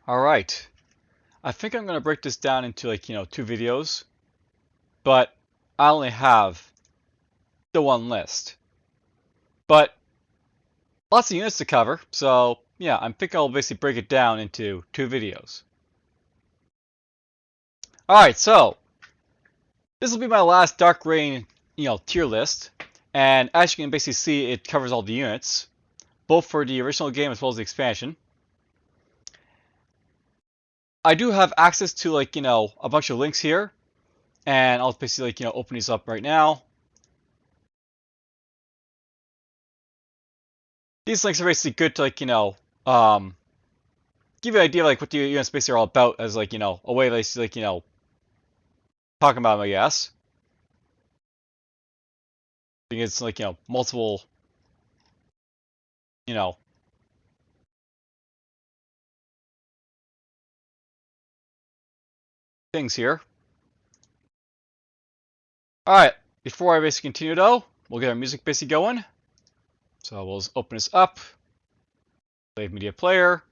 Alright, I think I'm going to break this down into two videos, but I only have the one list. But lots of units to cover, so yeah, I think I'll basically break it down into two videos. Alright, so this will be my last Dark Reign, tier list, and as you can basically see, it covers all the units, both for the original game as well as the expansion. I do have access to a bunch of links here, and I'll basically open these up right now. These links are basically good to give you an idea of what the units basically are all about as a way of basically talking about them, I guess. Because it's multiple things here. Alright, before I basically continue though, we'll get our music basically going. So we'll just open this up. Save media player.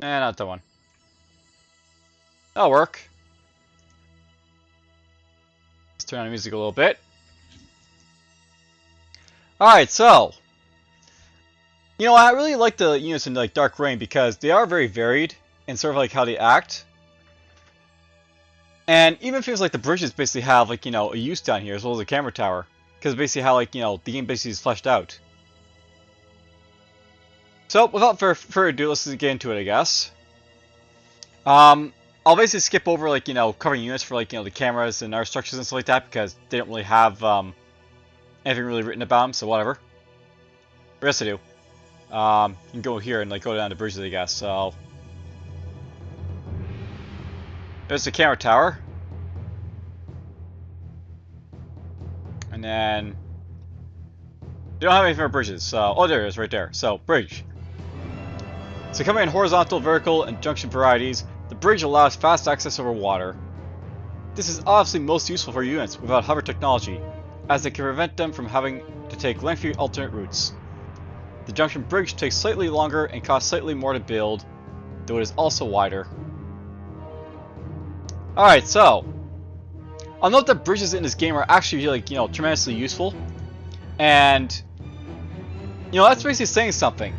And not that one. That'll work. Let's turn on the music a little bit. Alright, so I really like the units in Dark Reign because they are very varied in sort of how they act. And even things like the bridges basically have a use down here as well as a camera tower. Because basically how the game basically is fleshed out. So without further ado, let's just get into it, I guess. I'll basically skip over covering units for the cameras and our structures and stuff like that because they don't really have anything really written about them, so whatever. The rest I do. You can go here and go down to bridges, I guess. So there's the camera tower, and then they don't have any for bridges. So there it is, right there. So bridge. So coming in horizontal, vertical, and junction varieties, the bridge allows fast access over water. This is obviously most useful for units without hover technology, as it can prevent them from having to take lengthy alternate routes. The junction bridge takes slightly longer and costs slightly more to build, though it is also wider. Alright, so I'll note that bridges in this game are actually tremendously useful, and that's basically saying something.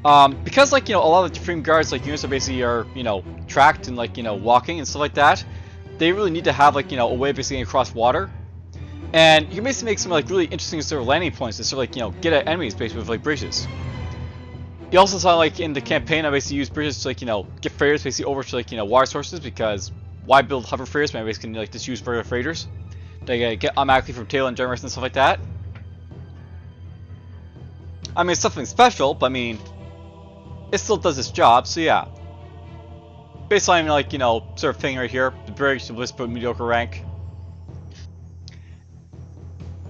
Because a lot of the Freedom Guards units are basically tracked and walking and stuff like that, they really need to have a way of basically getting across water. And you can basically make some really interesting sort of landing points to sort of get at enemies basically with bridges. You also saw in the campaign I basically use bridges to get freighters basically over to water sources, because why build hover freighters when I basically can just use regular freighters? They get automatically from tail and generators and stuff like that. I mean, it's something special, but I mean, it still does its job, so yeah. Baseline sort of thing right here. The bridge, the list put mediocre rank.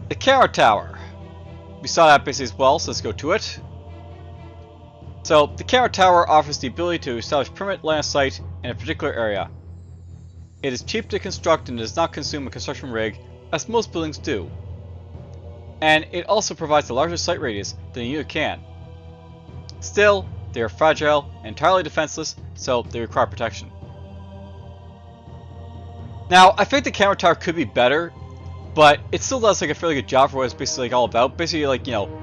The camera tower. We saw that basically as well, so let's go to it. So, the camera tower offers the ability to establish permanent line of sight in a particular area. It is cheap to construct and does not consume a construction rig, as most buildings do. And it also provides a larger sight radius than a unit can. Still, they are fragile and entirely defenseless, so they require protection. Now, I think the camera tower could be better, but it still does a fairly good job for what it's basically all about. Basically,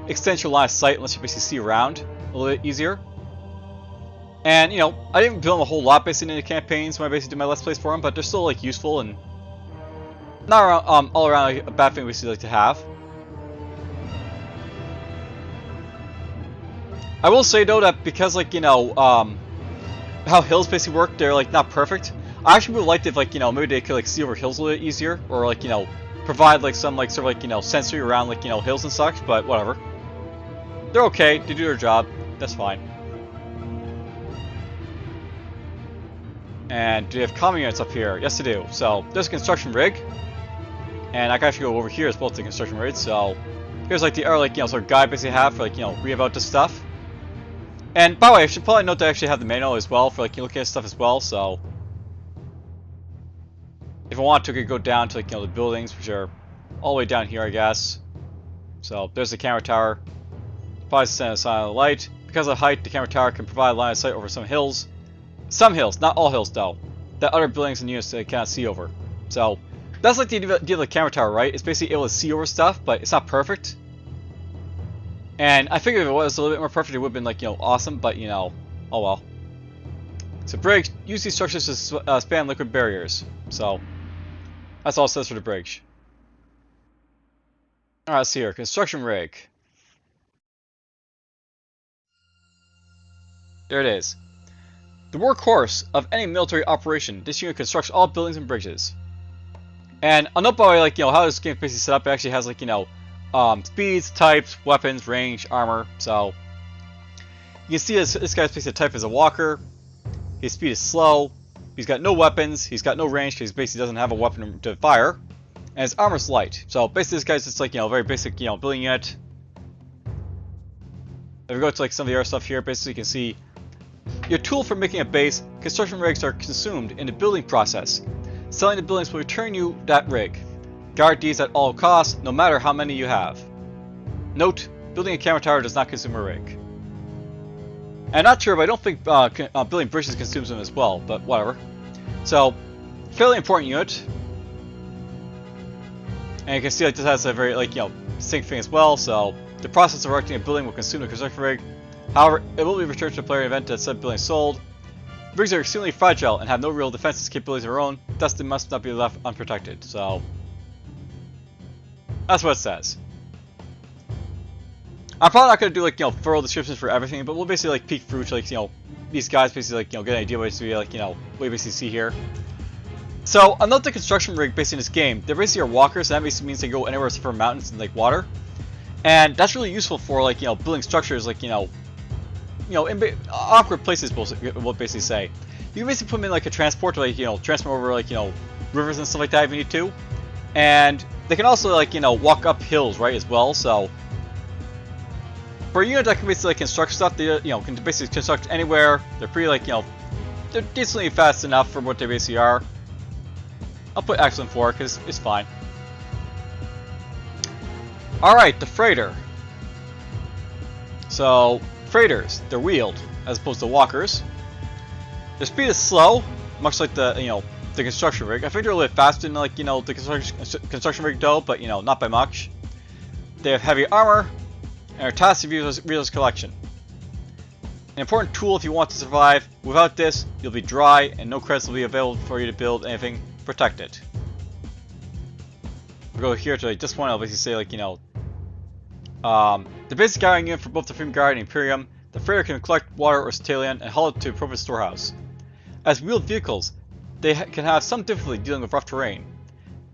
extend your line of sight unless you basically see around a little bit easier. And, I didn't build them a whole lot basically in the campaigns when I basically did my Let's Plays for them, but they're still useful and not around, all around a bad thing basically to have. I will say though that because how hills basically work, they're not perfect. I actually would like if maybe they could see over hills a little bit easier, or provide some sort of sensory around hills and such, but whatever. They're okay, they do their job, that's fine. And do they have common units up here? Yes they do. So there's a construction rig, and I can actually go over here as well to the construction rig. So here's the other sort of guide basically have for read about this stuff. And by the way, I should probably note that I actually have the manual as well for looking at stuff as well. So if I want to, I could go down to the buildings, which are all the way down here, I guess. So there's the camera tower. Provides a silent light. Because of height, the camera tower can provide line of sight over some hills. Some hills, not all hills though, that other buildings and units cannot see over. So that's like the idea of the camera tower, right? It's basically able to see over stuff, but it's not perfect. And I figured if it was a little bit more perfect, it would have been like, awesome, but oh well. So bridge, use these structures to span liquid barriers. So that's all it says for the bridge. Alright, let's see here. Construction rig. There it is. The workhorse of any military operation, this unit constructs all buildings and bridges. And I'll note by the way, like, how this game is basically set up, it actually has like, speeds, types, weapons, range, armor. So you can see this guy's basically type is a walker. His speed is slow. He's got no weapons. He's got no range because he basically doesn't have a weapon to fire. And his armor's light. So basically this guy's just like, very basic, building unit. If we go to like some of the other stuff here, basically you can see your tool for making a base, construction rigs are consumed in the building process. Selling the buildings will return you that rig. Guard these at all costs, no matter how many you have. Note, building a camera tower does not consume a rig. I'm not sure, but I don't think building bridges consumes them as well, but whatever. So, fairly important unit. And you can see like this has a very distinct thing as well, so the process of erecting a building will consume the construction rig. However, it will be returned to the player in the event that said building is sold. Rigs are extremely fragile and have no real defensive capabilities of their own, thus they must not be left unprotected. So that's what it says. I'm probably not going to do thorough descriptions for everything, but we'll basically peek through to these guys basically get an idea what you what you basically see here. So I'll note the construction rig basically in this game. They basically are walkers, and that basically means they go anywhere except for mountains and water. And that's really useful for building structures in awkward places, we'll basically say. You can basically put them in a transport to transport over rivers and stuff like that if you need to. And they can also walk up hills, right, as well. So for a unit that can basically construct stuff, they can basically construct anywhere. They're pretty they're decently fast enough for what they basically are. I'll put excellent for it because it's fine. Alright, the freighter. So freighters, they're wheeled as opposed to walkers. Their speed is slow, much like the the construction rig. I think they're a little bit faster than the construction rig though, but not by much. They have heavy armor and are tasked with resource collection. An important tool if you want to survive. Without this, you'll be dry and no credits will be available for you to build anything protected. We'll go here to this one. I'll basically say the basic guarding unit for both the Freedom Guard and Imperium. The freighter can collect water or stallion and haul it to a appropriate storehouse. As wheeled vehicles, they can have some difficulty dealing with rough terrain,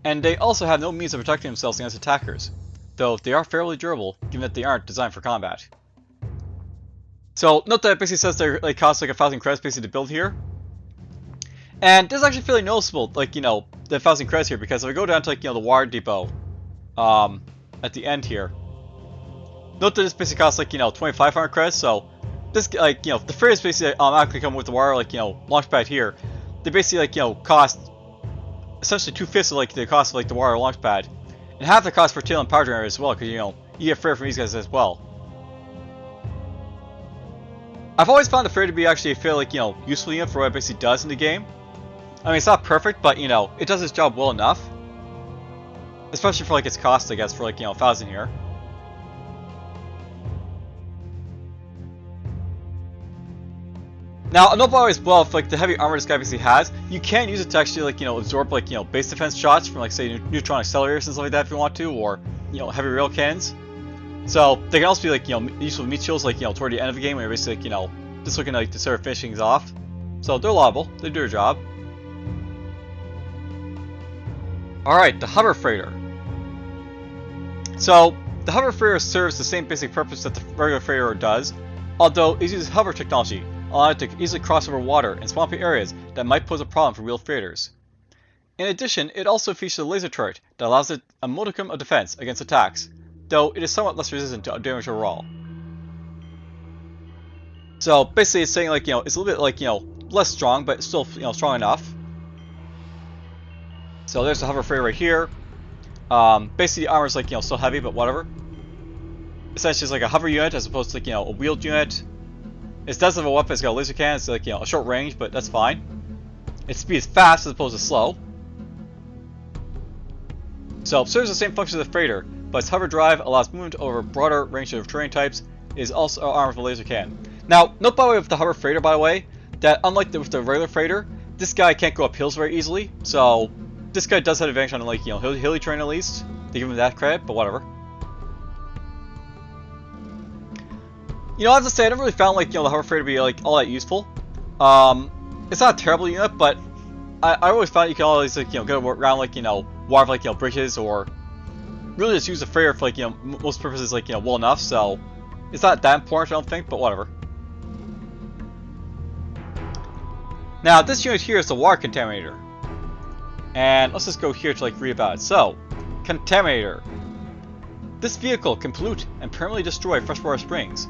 and they also have no means of protecting themselves against attackers, though they are fairly durable given that they aren't designed for combat. So note that it basically says they cost 1,000 credits basically to build here. And this is actually fairly noticeable, the 1,000 credits here, because if I go down to the water depot at the end here, note that this basically costs 2,500 credits. So this the freighter is basically automatically come with the water launch pad here. They basically cost essentially 2/5 of the cost of the water launch pad, and half the cost for tail and power generator as well, because you get freighter from these guys as well. I've always found the freighter to be actually a fairly useful unit for what it basically does in the game. I mean, it's not perfect, but it does its job well enough. Especially for its cost, I guess, for 1,000 here. Now, I know by the way as well, if the heavy armor this guy basically has, you can use it to actually absorb base defense shots from say neutron accelerators and stuff like that if you want to, or heavy rail cannons. So they can also be useful meat shields toward the end of the game when you're basically just looking to start finishing things off. So they're reliable, they do their job. Alright, the hover freighter. So the hover freighter serves the same basic purpose that the regular freighter does, although it uses hover technology, allowing it to easily cross over water and swampy areas that might pose a problem for wheeled freighters. In addition, it also features a laser turret that allows it a modicum of defense against attacks, though it is somewhat less resistant to damage overall. So basically it's saying it's a little bit less strong, but still strong enough. So there's the hover freighter right here. Basically the armor is still heavy, but whatever. essentially is like a hover unit as opposed to like, a wheeled unit. It does have a weapon, it's got a laser cannon, it's like, a short range, but that's fine. Its speed is fast as opposed to slow. So it serves the same function as the freighter, but its hover drive allows movement over a broader range of terrain types. It is also armed with a laser cannon. Now, note by the way with the hover freighter, by the way, that unlike with the regular freighter, this guy can't go up hills very easily. So this guy does have advantage on like hilly terrain at least. They give him that credit, but whatever. I have to say I never really found like the hover freighter to be like all that useful. It's not a terrible unit, but I always found you can always like go around like water like bridges, or really just use the freighter for like most purposes like well enough. So it's not that important, I don't think, but whatever. Now this unit here is the water contaminator, and let's just go here to like read about it. So, contaminator. This vehicle can pollute and permanently destroy freshwater springs.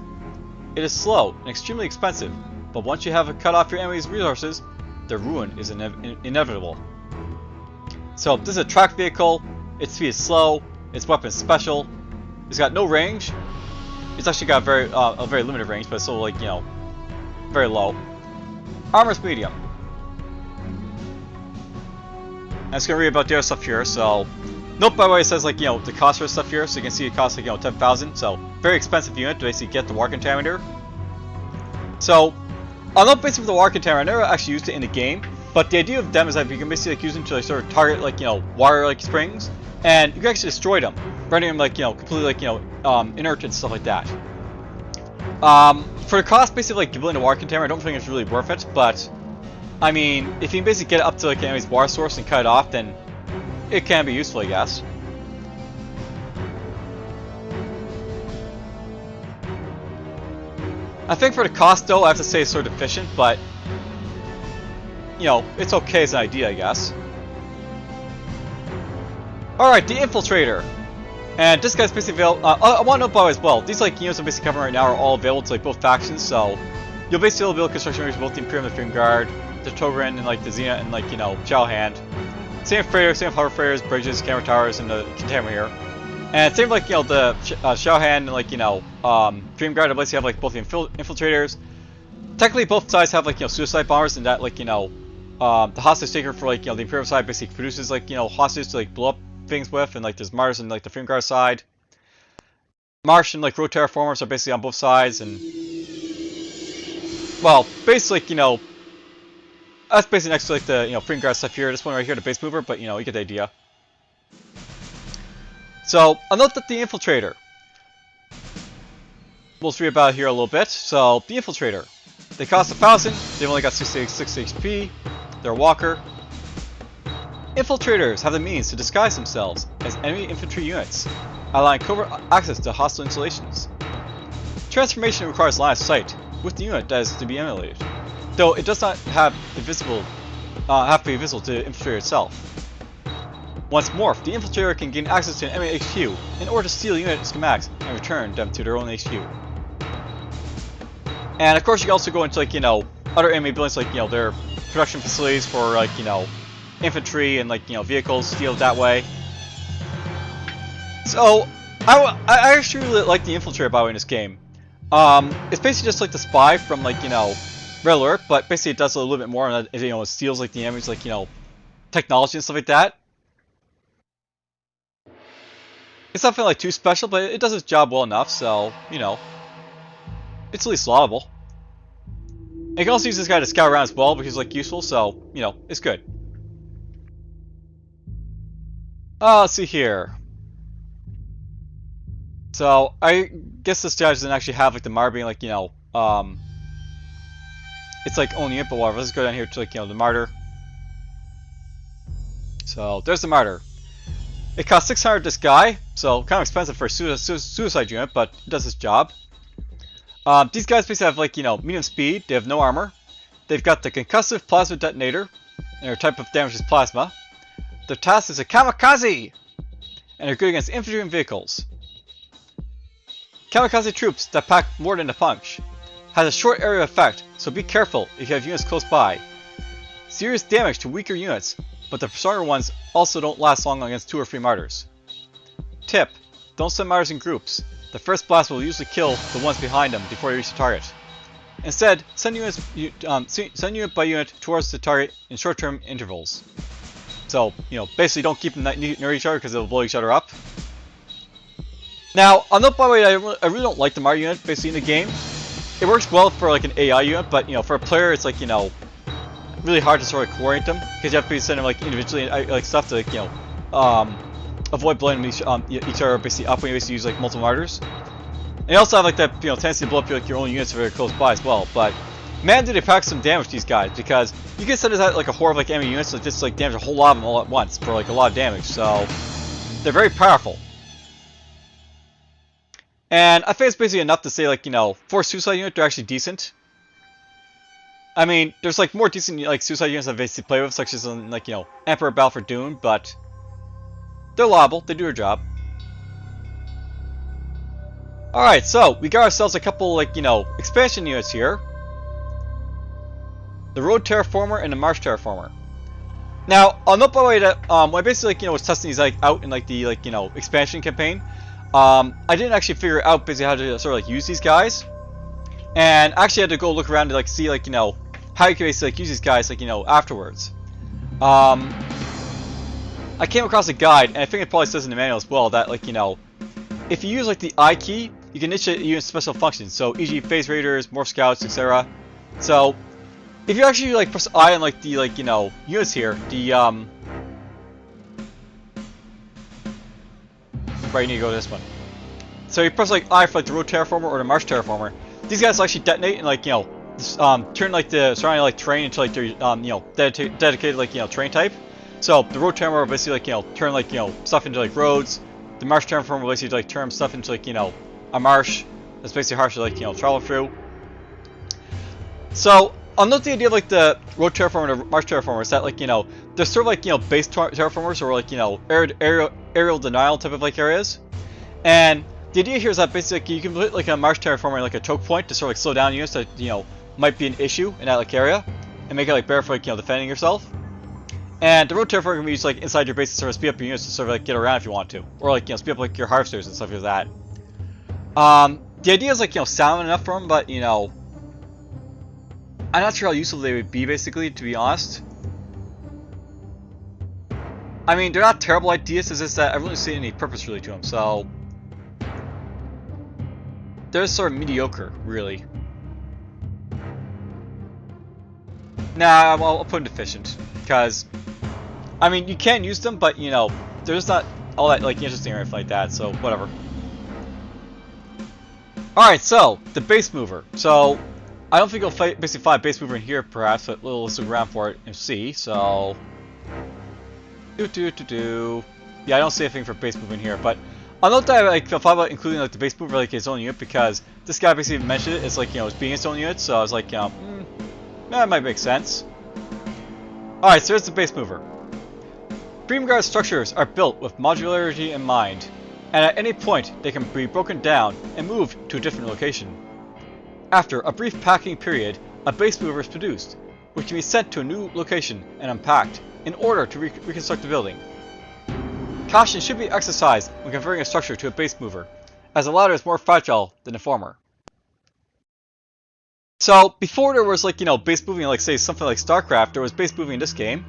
It is slow and extremely expensive, but once you have cut off your enemy's resources, their ruin is inevitable. So this is a track vehicle. Its speed is slow. Its weapon is special. It's got no range. It's actually got a very limited range, but it's still like very low. Armor's medium. I'm just gonna read about the other stuff here. So, note by the way, it says like the cost for stuff here, so you can see it costs like 10,000. So very expensive unit to basically get the water contaminator. So, I'll note basically with the water contaminator, I never actually used it in the game, but the idea of them is that you can basically like use them to like sort of target like water like springs, and you can actually destroy them, rendering them like completely like inert and stuff like that. For the cost basically like building a water container, I don't think it's really worth it, but I mean, if you can basically get it up to like an enemy's water source and cut it off, then it can be useful, I guess. I think for the cost though, I have to say it's sort of efficient, but it's okay as an idea, I guess. Alright, the Infiltrator. And this guy's basically available. I want to note by the way as well, these like units I'm basically covering right now are all available to like both factions, so you'll basically build construction areas for both the Imperium and the Freedom Guard, the Togren and like the Xena and like Shadowhand. Same freighter, same hover freighters, bridges, camera towers, and the container here. And same like the Shadowhand and like Dream Guard. I basically have like both the infiltrators. Technically, both sides have like suicide bombers, and that like the hostage taker for like the Imperial side basically produces like hostages to like blow up things with, and like there's Mars and like the Freedom Guard side. Martian like road terraformers are basically on both sides, and well, basically that's basically next to like the Freedom Guard stuff here. This one right here, the base mover, but you get the idea. So I'll note that the Infiltrator. We'll read about it here a little bit. So the Infiltrator, they cost 1,000. They've only got 6 HP. They're a walker. Infiltrators have the means to disguise themselves as enemy infantry units, allowing covert access to hostile installations. Transformation requires line of sight with the unit that is to be emulated, though it does not have to be visible to the Infiltrator itself. Once morphed, the Infiltrator can gain access to an enemy HQ in order to steal unit schematics and return them to their own HQ. And of course you can also go into like other enemy buildings, like their production facilities for like infantry and like vehicles, steal that way. So I actually really like the Infiltrator by the way in this game. It's basically just like the spy from like Red Alert, but basically it does a little bit more, and it steals like the enemy's like technology and stuff like that. It's nothing like too special, but it does its job well enough, so it's at least laudable. And you can also use this guy to scout around as well, which is like useful, so it's good. Let's see here. So I guess this guy doesn't actually have like the Martyr being like it's like only it, but whatever. Let's go down here to like the Martyr. So there's the Martyr. It costs 600 this guy, so kind of expensive for a suicide unit, but it does its job. These guys basically have like medium speed. They have no armor. They've got the concussive plasma detonator, and their type of damage is plasma. Their task is a kamikaze, and they're good against infantry and vehicles. Kamikaze troops that pack more than a punch. Has a short area effect, so be careful if you have units close by. Serious damage to weaker units, but the stronger ones also don't last long against 2 or 3 martyrs. Tip: don't send martyrs in groups. The first blast will usually kill the ones behind them before they reach the target. Instead, send unit by unit towards the target in short-term intervals. So, basically don't keep them near each other because they'll blow each other up. Now, on the by the way, I really don't like the martyr unit basically in the game. It works well for like an AI unit, but for a player, it's like really hard to sort of coordinate them because you have to be sending like individually like stuff to avoid blowing each other basically up when you basically use like multiple martyrs. And you also have like that tendency to blow up like your own units very close by as well. But man, do they pack some damage to these guys, because you can send out like a horde of like enemy units that just like damage a whole lot of them all at once for like a lot of damage. So they're very powerful. And I think it's basically enough to say like for a suicide unit they're actually decent. I mean, there's like more decent like suicide units I've basically played with, such as like Emperor Battle for Doom, but they're liable, they do their job. Alright, so we got ourselves a couple like expansion units here. The Road Terraformer and the Marsh Terraformer. Now, I'll note by the way that when I basically was testing these like out in like the expansion campaign, I didn't actually figure out basically how to sort of like use these guys, and I actually had to go look around to like see like how you can basically like use these guys like afterwards. I came across a guide, and I think it probably says in the manual as well that like if you use like the I key, you can initiate use special functions. So e.g. phase raiders, more scouts, etc. So if you actually like press I on like the units here, the right, you need to go to this one. So you press like I for like the Road Terraformer or the Marsh Terraformer. These guys actually detonate and like turn like the surrounding like terrain into like their dedicated like terrain type. So the Road Terraformer will basically like turn like stuff into like roads. The Marsh Terraformer will basically like turn stuff into like a marsh that's basically harsh to like travel through. So I'll note the idea of like the Road Terraformer and the Marsh Terraformer is that like they're sort of like base terraformers or like aerial denial type of like areas. And the idea here is that basically like, you can put like a Marsh Terraformer in like a choke point to sort of like slow down units that might be an issue in that like area and make it like better for like defending yourself. And the Road Terraformer can be used like inside your base to sort of speed up your units to sort of like get around if you want to, or like speed up like your harvesters and stuff like that. The idea is like sound enough for them, but I'm not sure how useful they would be basically, to be honest. I mean, they're not terrible ideas, it's just that I really see any purpose really to them, so they're sort of mediocre, really. Nah, I'll put them deficient, because I mean, you can use them, but they're just not all that like interesting or anything like that, so whatever. Alright, so the base mover. So I don't think you'll basically find a base mover in here perhaps, but we'll look around for it and see. So yeah, I don't see anything for base mover in here, but I'll note that I thought about including like the base mover like his own unit, because this guy basically mentioned it. It's like it's being its own unit, so I was like that might make sense. Alright, so here's the base mover. Freedom Guard structures are built with modularity in mind, and at any point they can be broken down and moved to a different location. After a brief packing period, a base mover is produced, which can be sent to a new location and unpacked in order to reconstruct the building. Caution should be exercised when converting a structure to a base mover, as the latter is more fragile than the former. So before there was like base moving, like say something like StarCraft, there was base moving in this game.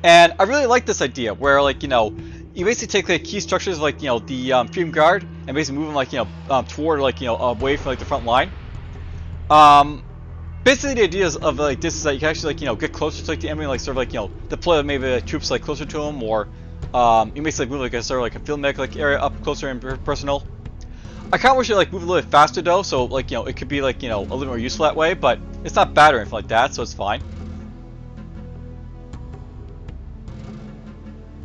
And I really like this idea where like you basically take like key structures like the Freedom Guard and basically move them like toward like away from like the front line. Basically the idea of like this is that you can actually like get closer to like the enemy, like sort of like deploy maybe like, troops like closer to them, or you basically like, move like a sort of like a field mech like area up closer and personal. I kind of wish it like move a little bit faster though, so like it could be like a little more useful that way, but it's not bad or anything like that, so it's fine.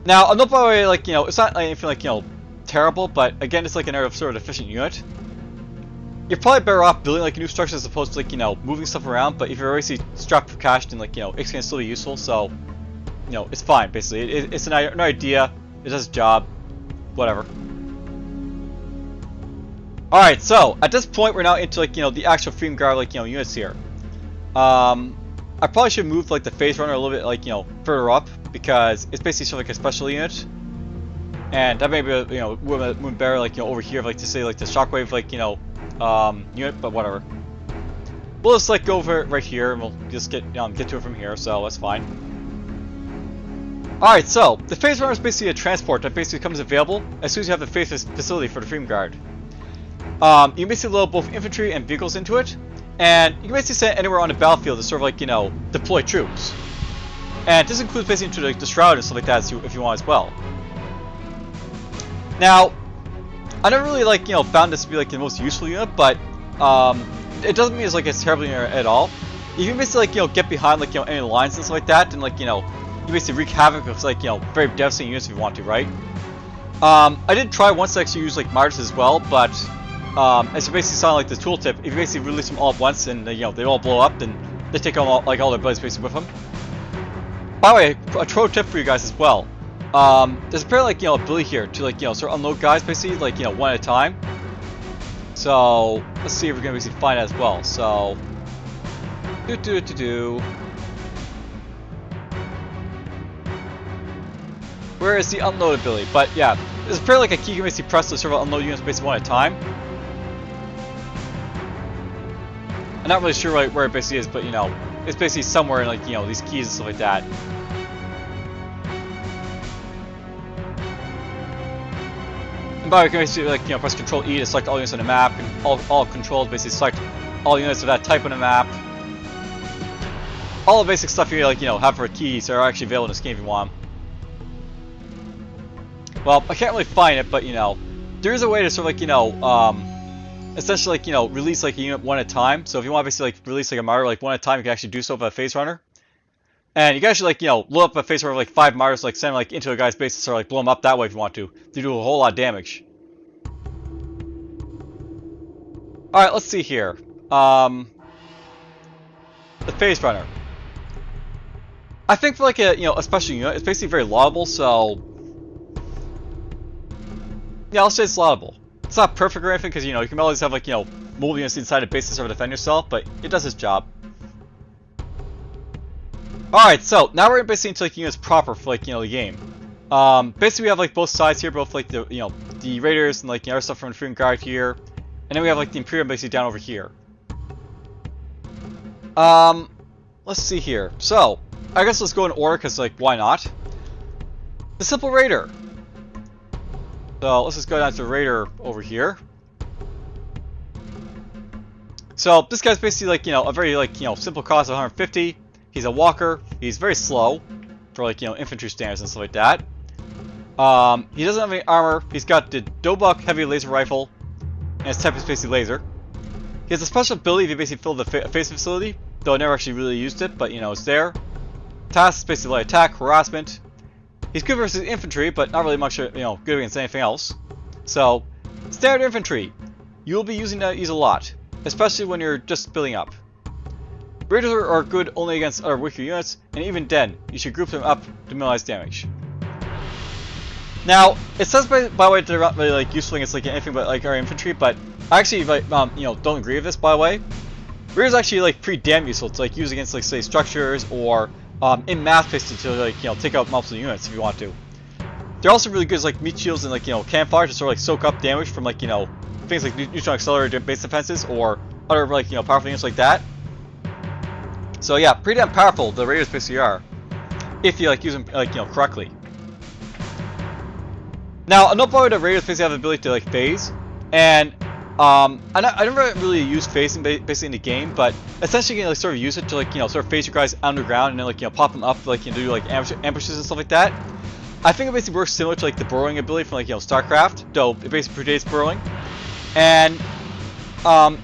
Now, I'll note by the way, like, it's not anything like, terrible, but again, it's like an sort of efficient unit. You're probably better off building like a new structure as opposed to like, moving stuff around, but if you're already strapped for cash, then like, it can still be useful, so, it's fine, basically. It's an idea, it does its job, whatever. Alright, so, at this point, we're now into like, the actual Freedom Guard, like, units here. I probably should move like the phase runner a little bit like further up, because it's basically sort of like a special unit. And that may be, you know, would better, like, you know, over here, like, to say, like, the shockwave, like, you know, unit, but whatever. We'll just, like, go over it right here, and we'll just get to it from here, so that's fine. Alright, so, the phase runner is basically a transport that basically becomes available as soon as you have the phase facility for the Freedom Guard. You can basically load both infantry and vehicles into it, and you can basically send it anywhere on the battlefield to sort of, like, you know, deploy troops. And this includes basically into, like, the Shroud and stuff like that if you want as well. Now, I never really, like, you know, found this to be, like, the most useful unit, but it doesn't mean it's, like, it's terribly at all. You can basically, like, you know, get behind, like, you know, any lines and stuff like that, and, like, you know, you basically wreak havoc with, like, you know, very devastating units if you want to, right? I did try once to actually use, like, martyrs as well, but as you basically saw, like, the tooltip, if you basically release them all at once and, you know, they all blow up, then they take all, like, all their buddies basically with them. By the way, a pro tip for you guys as well. There's apparently, like, you know, ability here to, like, you know, sort of unload guys basically, like, you know, one at a time. So let's see if we're gonna basically find that as well. So where is the unload ability? But yeah, there's apparently like a key you can basically press to sort of unload units basically one at a time. I'm not really sure where it basically is, but you know, it's basically somewhere in, like, you know, these keys and stuff like that. And by the way, you can basically, like, you know, press Control E to select all units on the map, and all controls basically select all units of that type on the map. All the basic stuff you, like, you know, have for keys are actually available in this game if you want them. Well, I can't really find it, but you know, there is a way to sort of, like, you know, essentially, like, you know, release, like, a unit one at a time. So if you want to basically, like, release, like, a martyr, like, one at a time, you can actually do so with a phase runner. And you can actually, like, you know, load up a phase runner of, like, 5 martyrs, like, send them, like, into a guy's base and sort of, like, blow them up that way if you want to. They do a whole lot of damage. Alright, let's see here. The phase runner. I think for, like, a, you know, a special unit, it's basically very laudable, so yeah, let's say it's laudable. It's not perfect or anything, because, you know, you can always have, like, you know, mobile units inside a base to sort of defend yourself, but it does its job. Alright, so now we're basically into, like, units proper for, like, you know, the game. Basically we have, like, both sides here, both, like, the, you know, the raiders and, like, you know, other stuff from the Freedom Guard here, and then we have, like, the Imperium basically down over here. Let's see here. So I guess let's go in order, because, like, why not? The Simple Raider. So let's just go down to the Raider over here. So this guy's basically, like, you know, a very, like, you know, simple cost of 150. He's a walker. He's very slow for, like, you know, infantry standards and stuff like that. He doesn't have any armor. He's got the Dobok heavy laser rifle, and his type is basically laser. He has a special ability if you basically fill the phase facility, though I never actually really used it, but, you know, it's there. Task is basically light attack, harassment. He's good versus infantry, but not really much, you know, good against anything else. So, standard infantry. You'll be using these a lot, especially when you're just building up. Raiders are good only against other weaker units, and even then, you should group them up to minimize damage. Now, it says by the way they're not really, like, useful against, like, anything but, like, our infantry, but I actually, like, you know, don't agree with this, by the way. Raiders actually, like, pretty damn useful to, like, use against, like, say, structures or in mass basically to, like, you know, take out multiple units if you want to. They're also really good as, like, meat shields and, like, you know, campfires to sort of, like, soak up damage from, like, you know, things like neutron accelerator base defenses or other, like, you know, powerful units like that. So yeah, pretty damn powerful the Raiders basically are, if you, like, use them, like, you know, correctly. Now, another part of the Raiders basically have the ability to, like, phase, and I never really used phasing basically in the game, but essentially you can, like, sort of use it to, like, you know, sort of phase your guys underground and then, like, you know, pop them up, like, you know, do, like, ambushes and stuff like that. I think it basically works similar to, like, the burrowing ability from, like, you know, StarCraft, though it basically predates burrowing. And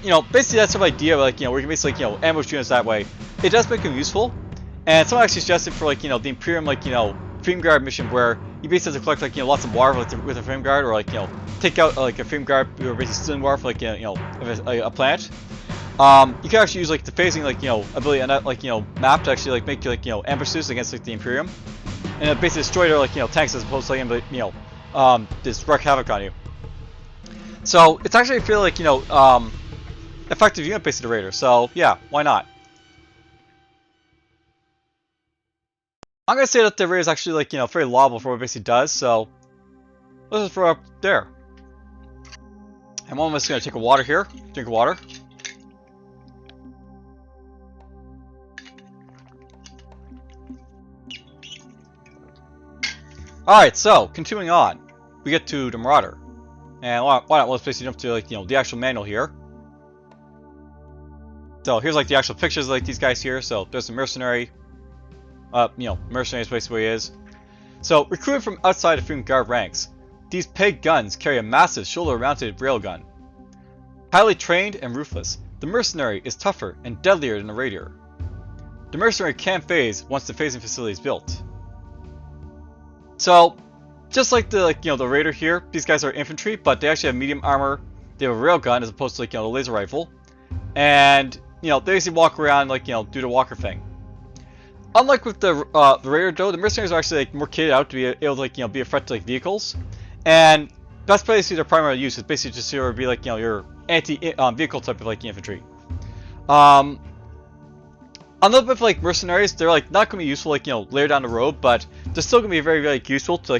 you know, basically that sort of idea, like, you know, where you can basically, like, you know, ambush units that way. It does make them useful, and someone actually suggested for, like, you know, the Imperium, like, you know, Freedom Guard mission where you basically have to collect, like, you know, lots of water with a Freedom Guard, or, like, you know, take out, like, a Freedom Guard who are basically stealing water for, like, you know, a planet. You can actually use, like, the phasing, like, you know, ability on that, like, you know, map to actually, like, make, like, you know, ambushes against, like, the Imperium, and it basically destroy their, like, you know, tanks as opposed to, like, you know, just wreak havoc on you. So it's actually, I feel like, you know, effective unit based on the Raider. So yeah, why not? I'm gonna say that the Raider is actually, like, you know, very laudable for what it basically does. So Let's just throw up there. And one of us is gonna take a water here. Drink water. Alright, so continuing on. We get to the Marauder. And why not, let's basically jump to, like, the actual manual here. So here's like the actual pictures of like these guys here. So there's the mercenary. Mercenary is basically what he is. So recruited from outside the Freedom Guard ranks. These peg guns carry a massive shoulder-mounted railgun. Highly trained and ruthless, the mercenary is tougher and deadlier than the raider. The mercenary can phase once the phasing facility is built. So, just like the the raider here, these guys are infantry, but they actually have medium armor. They have a railgun as opposed to the laser rifle, and they basically walk around do the walker thing. Unlike with the raider though, the mercenaries are actually more kitted out to be able to be a threat to vehiicles, and that's basically their primary use. Is basically just to be your anti-vehicle type of infantry. Unlike with mercenaries, they're not going to be useful later down the road, but they're still going to be very useful to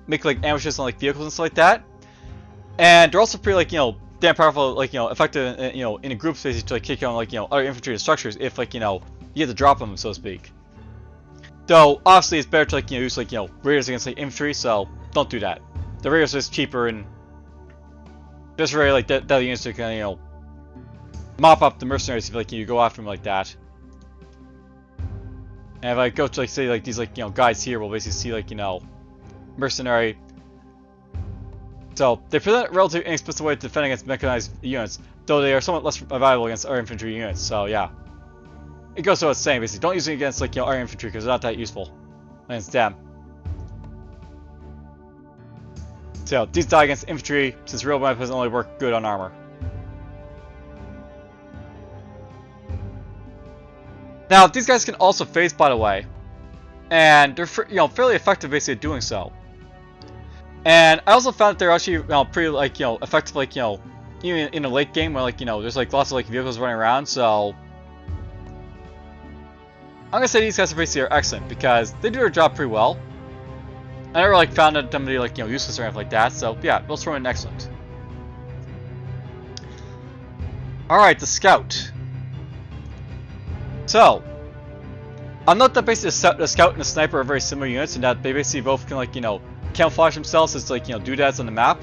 make ambushes on vehicles and stuff like that. And they're also pretty damn powerful, effective in a group space to kick on other infantry and structures if you have to drop them, so to speak. Though obviously it's better to use raiders against infantry, so don't do that. The raiders are just cheaper and just very deadly units to mop up the mercenaries if you go after them like that. And if I go to say these guys here, we'll basically see mercenary. So they present a relatively inexpensive way to defend against mechanized units, though they are somewhat less viable against our infantry units. So yeah, it goes without saying basically, don't use it against our infantry because they're not that useful against them. So these die against infantry since real weapons only work good on armor. Now these guys can also phase, by the way, and they're fairly effective basically at doing so. And I also found that they're actually pretty effective even in a late game where there's lots of vehicles running around. So I'm gonna say these guys are excellent because they do their job pretty well. I never found them to be useless or anything like that. So yeah, they'll throw in excellent. All right, the scout. So I'll note that basically the scout and the sniper are very similar units in that they basically both can camouflage themselves as doodads on the map.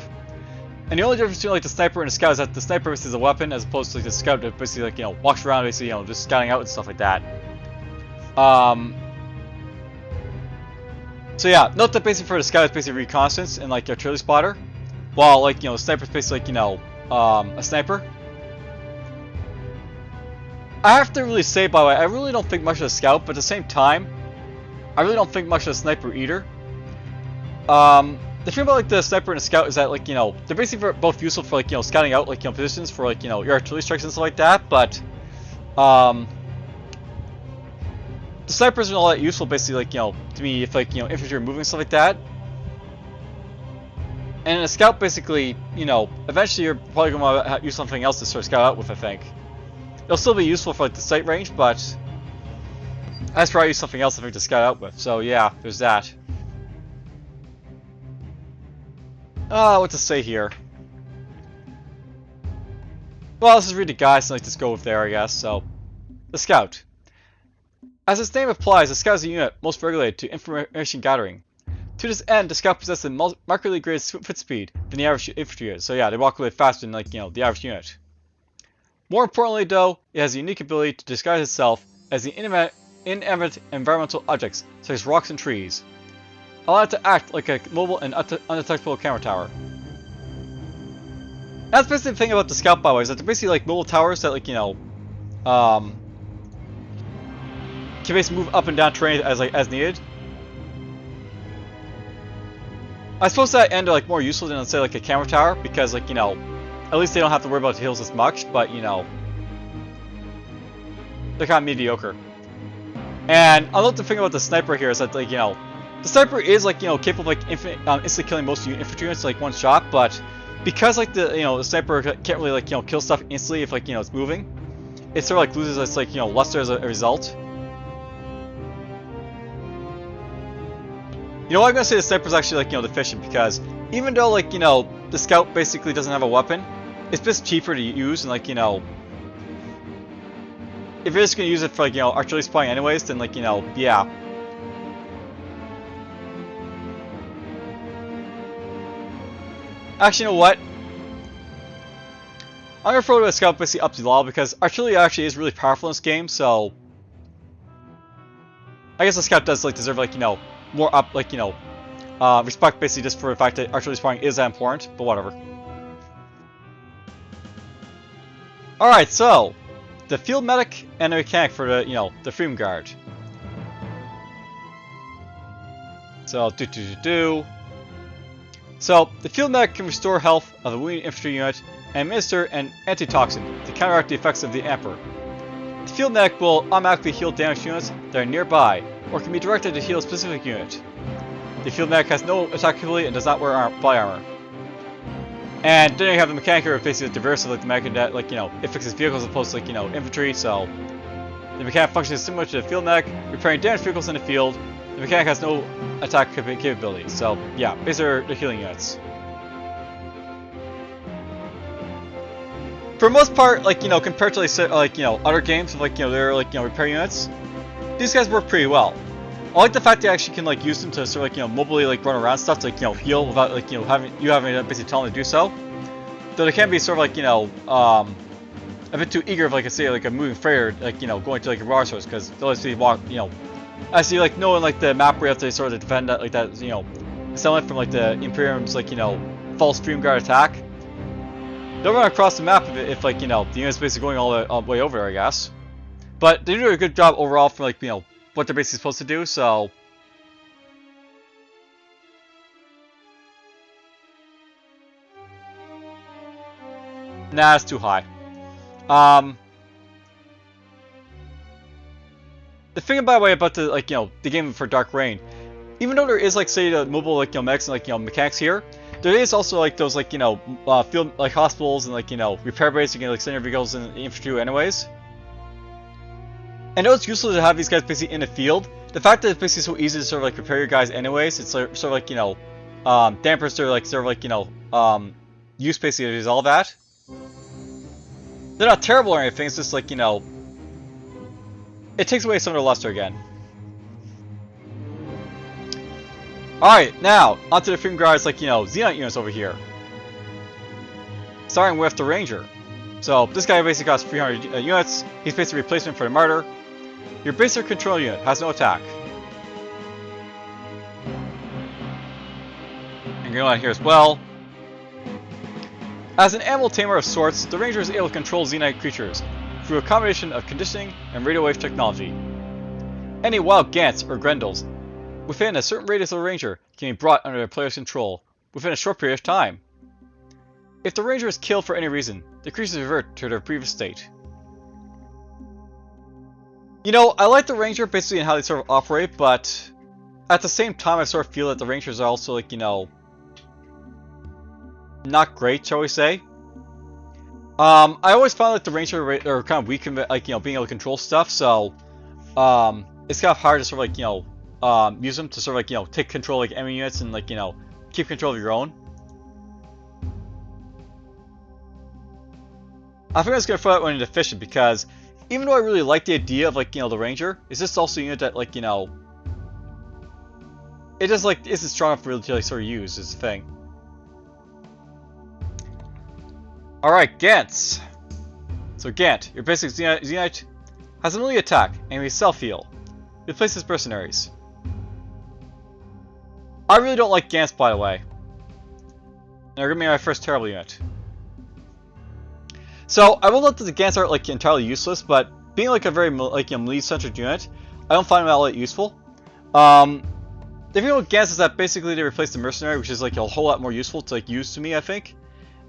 And the only difference between the sniper and the scout is that the sniper is a weapon as opposed to the scout that basically walks around basically just scouting out and stuff like that. So yeah, note that basically for the scout it's basically reconnaissance and artillery spotter, while the sniper is basically a sniper. I have to really say, by the way, I really don't think much of the scout, but at the same time, I really don't think much of the sniper either. The thing about the sniper and the scout is that they're basically both useful for scouting out positions for your artillery strikes and stuff like that, but the sniper isn't all that useful basically to me if infantry are moving and stuff like that. And a scout basically eventually you're probably going to use something else to sort of scout out with, I think. It'll still be useful for the sight range, but I just probably use something else I think to scout out with. So yeah, there's that. What to say here? Well, let's just read the guide, so just go with there, I guess. So, the scout. As its name implies, the scout is a unit most regulated to information gathering. To this end, the scout possesses a markedly greater foot speed than the average infantry unit. So yeah, they walk away faster than the average unit. More importantly, though, it has a unique ability to disguise itself as the inanimate environmental objects, such as rocks and trees, allowing it to act like a mobile and undetectable camera tower. That's basically the thing about the scout, by the way, is that they're basically mobile towers that can basically move up and down terrain as needed. I suppose that end are more useful than let's say a camera tower because at least they don't have to worry about the hills as much, but they're kind of mediocre. And I love the thing about the sniper here is that the sniper is capable of instantly killing most infantry units one shot, but because the sniper can't really kill stuff instantly if it's moving, it sort of loses its luster as a result. You know what, I'm gonna say the sniper's actually like, deficient, because even though like, the scout basically doesn't have a weapon, it's just cheaper to use, and like, if you're just gonna use it for like, artillery spying anyways, then like, yeah. Actually, you know what? I'm gonna throw the scout basically up to law, because artillery actually is really powerful in this game, so I guess the scout does like deserve like, more up, like, respect basically just for the fact that artillery spying is that important, but whatever. Alright, so the field medic and the mechanic for the, the Freedom Guard. So, So, the field medic can restore health of a wounded infantry unit and administer an antitoxin to counteract the effects of the Emperor. The field medic will automatically heal damaged units that are nearby, or can be directed to heal a specific unit. The field medic has no attack capability and does not wear body armor. And then you have the mechanic who basically the reverse of like the mechanic that like, it fixes vehicles as opposed to like, infantry, so the mechanic functions similar to the field medic, repairing damaged vehicles in the field. The mechanic has no attack capability, so yeah, basically are the healing units. For the most part, like, compared to like, other games with like, their like, repair units, these guys work pretty well. I like the fact that you actually can like use them to sort of like, mobily like run around stuff to like, heal without like, having to basically tell them to do so. Though they can be sort of like, a bit too eager of like, say like a moving freighter, like, going to like a raw source, because they'll actually walk, as you like knowing like the map where you have to sort of defend that, like that, settlement from like the Imperium's like, false Freedom Guard attack. They'll run across the map if like, the unit's basically going all the way over there, I guess. But they do a good job overall for like, what they're basically supposed to do, so nah, it's too high. The thing, by the way, about the like, the game for Dark Reign, even though there is like, say, the mobile like, mechs and like, mechanics here, there is also like those like, field like hospitals and like, repair bases you can like send your vehicles in the infantry anyways. And though it's useful to have these guys basically in the field, the fact that it's basically so easy to sort of like prepare your guys anyways, it's sort of like, dampers their like sort of like, use basically to resolve that. They're not terrible or anything, it's just like, it takes away some of their luster again. Alright, now, onto the Freedom Guard's like, Xenite units over here. Starting with the Ranger. So, this guy basically costs 300 units, he's basically a replacement for the Martyr. Your basic control unit has no attack. And going on here as well. As an animal tamer of sorts, the Ranger is able to control Xenite creatures through a combination of conditioning and radio wave technology. Any wild Gants or Grendels within a certain radius of the Ranger can be brought under the player's control within a short period of time. If the Ranger is killed for any reason, the creatures revert to their previous state. I like the Ranger basically in how they sort of operate, but at the same time I sort of feel that the Rangers are also like, not great, shall we say. I always found like the Ranger are kind of weak in like, being able to control stuff, so it's kind of hard to sort of like, use them to sort of like, take control of like enemy units and like, keep control of your own. I think I was gonna throw that one into deficient because even though I really like the idea of like, the Ranger, it's just also a unit that like, it just like isn't strong enough really to like sort of use is the thing. Alright, Gants. So Gant, your basic Xenite has a melee attack and a self-heal. Replaces mercenaries. I really don't like Gants, by the way. They're gonna be my first terrible unit. So I will note that the Gants aren't like entirely useless, but being like a very like melee-centered unit, I don't find them all that useful. The thing with Gants is that basically they replace the mercenary, which is like a whole lot more useful to like use to me, I think.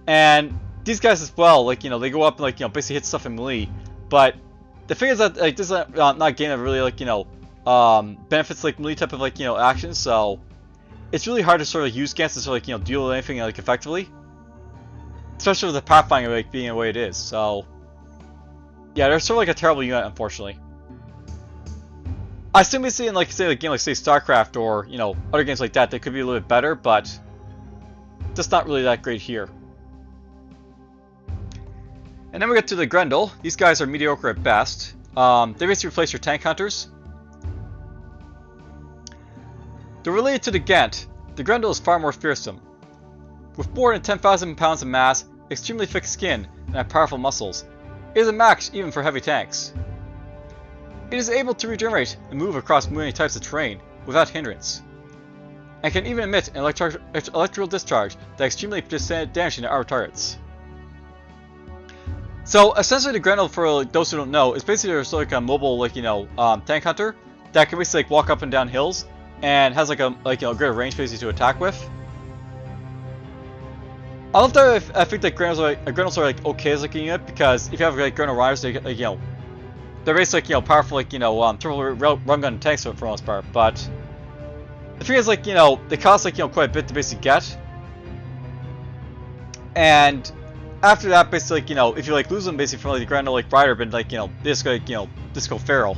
And these guys as well, like they go up and like basically hit stuff in melee. But the thing is that like this is not a game that really like benefits like melee type of like actions, so it's really hard to sort of use Gants to sort of like deal with anything like effectively. Especially with the Pathfinder like being the way it is, so yeah, they're sort of like a terrible unit, unfortunately. I assume basically in like say a game like say StarCraft or you know other games like that, they could be a little bit better, but just not really that great here. And then we get to the Grendel. These guys are mediocre at best. They basically replace your tank hunters. They're related to the Ghent. The Grendel is far more fearsome. With more than 10,000 pounds of mass, extremely thick skin, and powerful muscles, it is a match even for heavy tanks. It is able to regenerate and move across many types of terrain without hindrance, and can even emit an electrical discharge that extremely damaging to armored targets. So essentially, the Grendel, for those who don't know, is basically just like a mobile, like tank hunter that can basically like walk up and down hills and has like a greater range basically to attack with. I love that I think that Grendels are like okay as like a unit, because if you have like Grendel Riders, they they're basically like powerful like triple run gun tanks for the most part. But the thing is like they cost like quite a bit to basically get, and after that basically like if you like lose them basically from like the Grendel like Rider, but like they just go feral.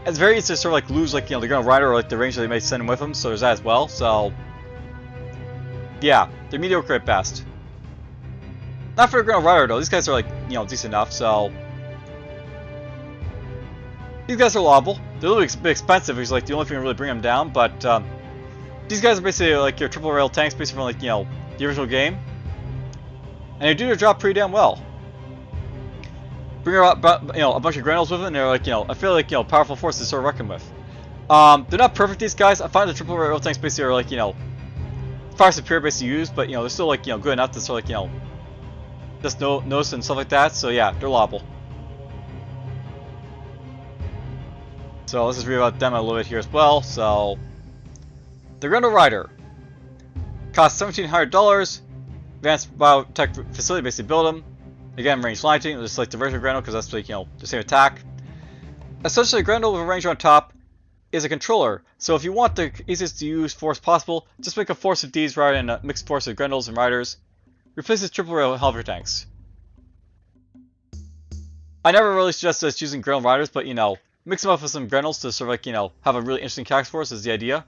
It's very easy to sort of like lose like the Grendel Rider or like the range that they may send them with them, so there's that as well. So yeah, they're mediocre at best. Not for the Grendel Rider though. These guys are like decent enough. So these guys are lovable. They're a little bit expensive, which is like the only thing that really bring them down. But these guys are basically like your triple rail tanks, basically from like the original game, and they do their job pretty damn well. Bring a bunch of Grendels with it, and they're like I feel like powerful forces to sort of reckon with. They're not perfect, these guys. I find the triple rail tanks basically are like far superior basically to use, but they're still like good enough to sort of like just notice and stuff like that. So yeah, they're lovable. So let's just read about them a little bit here as well. So the Grendel Rider costs $1,700. Advanced biotech facility basically build them. Again, range lighting, just like the version of Grendel, because that's like the same attack. Essentially, Grendel with a ranger on top is a controller. So if you want the easiest to use force possible, just make a force of these rather than a mixed force of Grendels and Riders. Replaces triple rail healthier tanks. I never really suggest us using Grendel Riders, but mix them up with some Grendels to sort of like have a really interesting tax force is the idea.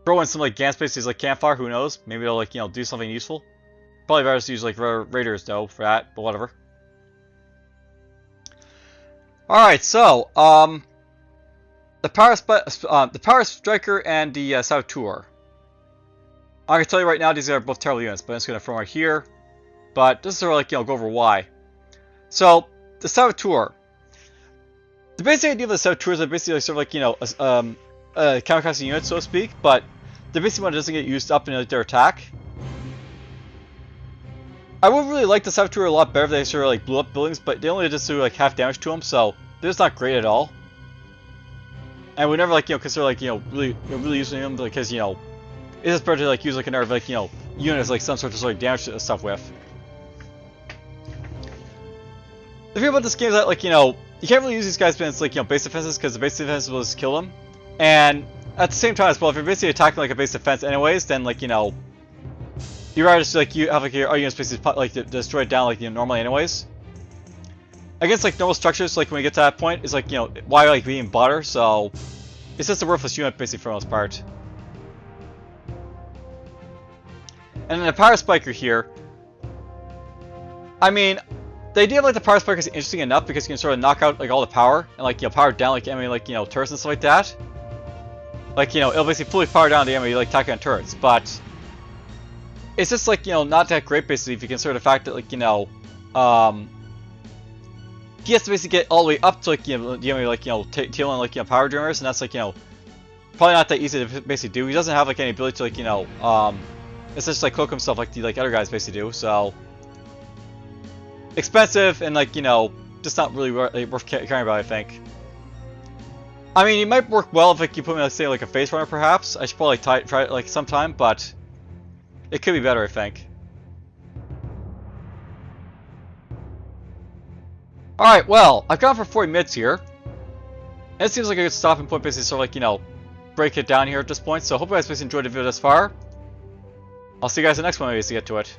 Throw in some like Gant spaces like Campfire, who knows? Maybe they'll like do something useful. Probably better to use like Raiders though for that, but whatever. Alright, so the Power Striker and the Saboteur. I can tell you right now these are both terrible units, but I'm just gonna throw them right here. But this is sort of like go over why. So the Saboteur. The basic idea of the Saboteur is basically like, sort of like a kamikaze unit, so to speak, but the basic one doesn't get used up in like, their attack. I would really like the Saboteur a lot better if they sort of like blew up buildings, but they only just do like half damage to them, so they're just not great at all. And we never like consider like really using them because it's just better to like use like another like unit as like some sort of like damage stuff with. The thing about this game is that like you can't really use these guys when it's like base defenses, because the base defenses will just kill them. And at the same time as well, if you're basically attacking like a base defense anyways, then like you'd rather just like you have like your units basically like destroyed down like normally anyways. Against like normal structures, like when we get to that point, it's like why like being bother? So it's just a worthless unit basically for the most part. And then the Power Spiker here. I mean, the idea of like the Power Spiker is interesting enough because you can sort of knock out like all the power and like power down like enemy like turrets and stuff like that. Like it'll basically fully power down the enemy like attacking on turrets, but it's just like not that great basically if you consider the fact that like he has to basically get all the way up to like the enemy like tailing like power generators, and that's like probably not that easy to basically do. He doesn't have like any ability to like it's just like cloak himself like the other guys basically do. So expensive and like just not really worth caring about, I think. I mean, it might work well if like you put me, let's say, like a face runner, perhaps. I should probably try it like sometime, but it could be better, I think. Alright, well, I've gone for 40 minutes here. And it seems like a good stopping point, basically, sort of like, break it down here at this point. So, hope you guys basically enjoyed the video thus far. I'll see you guys in the next one, maybe, to get to it.